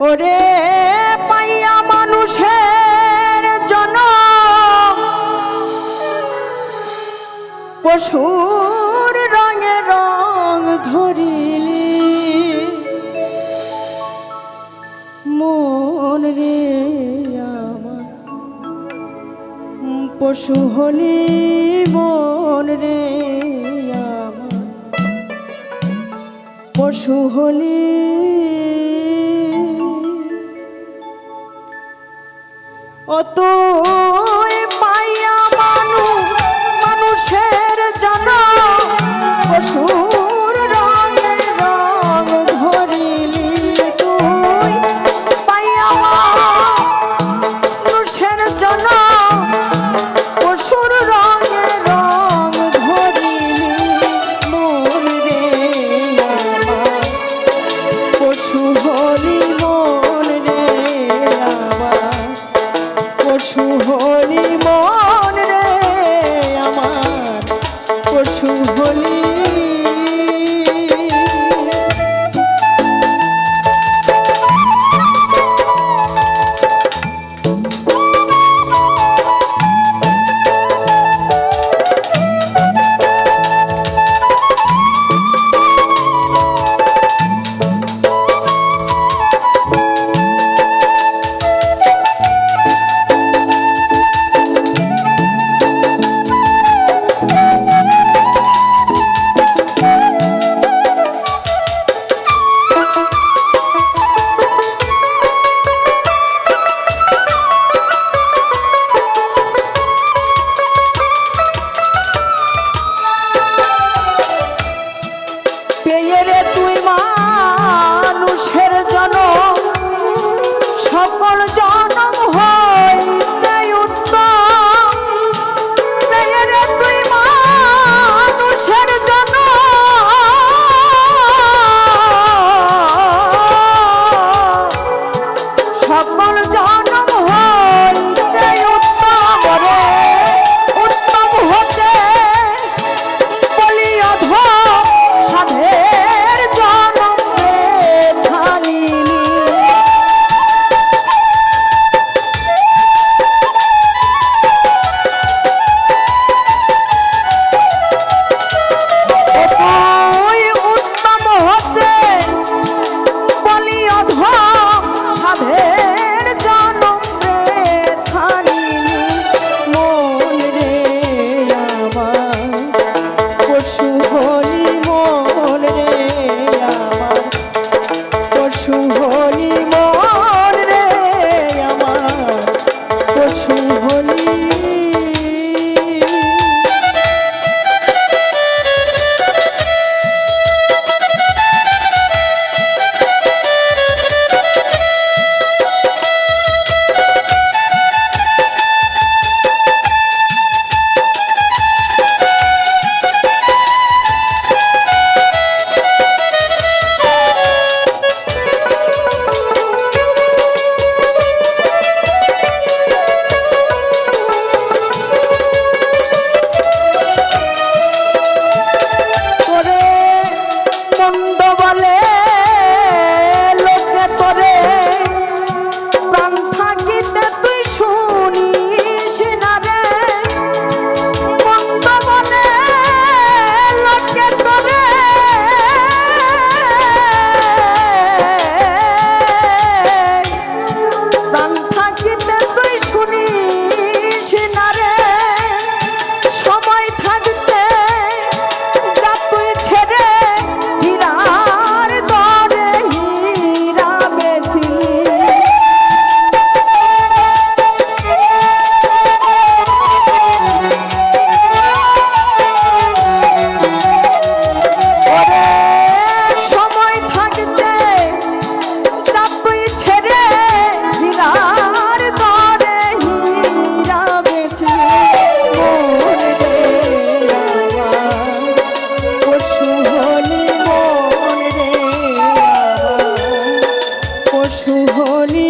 ওরে পাইয়া মানুষের জনম পশুর রঙে রং ধরিলি মন রে আমার পশু হলি মন রে আমার পশু হলি ও তুই পাইয়া মানুষের জনম পশুর রঙে রং ধরিলি তুই পাইয়া মানুষের জনম পশুর রঙে রং ধরিলি মন রে আমার পশু হলি মন রে আমার পশু হলি মন রে আমার পশু হলি পেয়ে তুই মানুষের জনম সকল জনম হইতে উত্তম পেয়ে তুই মানুষের জনম সকল জনম হইতে উত্তম রে উত্তম হতে বলিয়া ধর সাধের জনম রে ঢালিলি তুই উত্তম হতে বলিয়া ধর সাধের জনম রে ঢালিলি মন রে আমার পশু হলি মন রে আমার পশু হলি মন রে আমার পশু হলি পশু হলি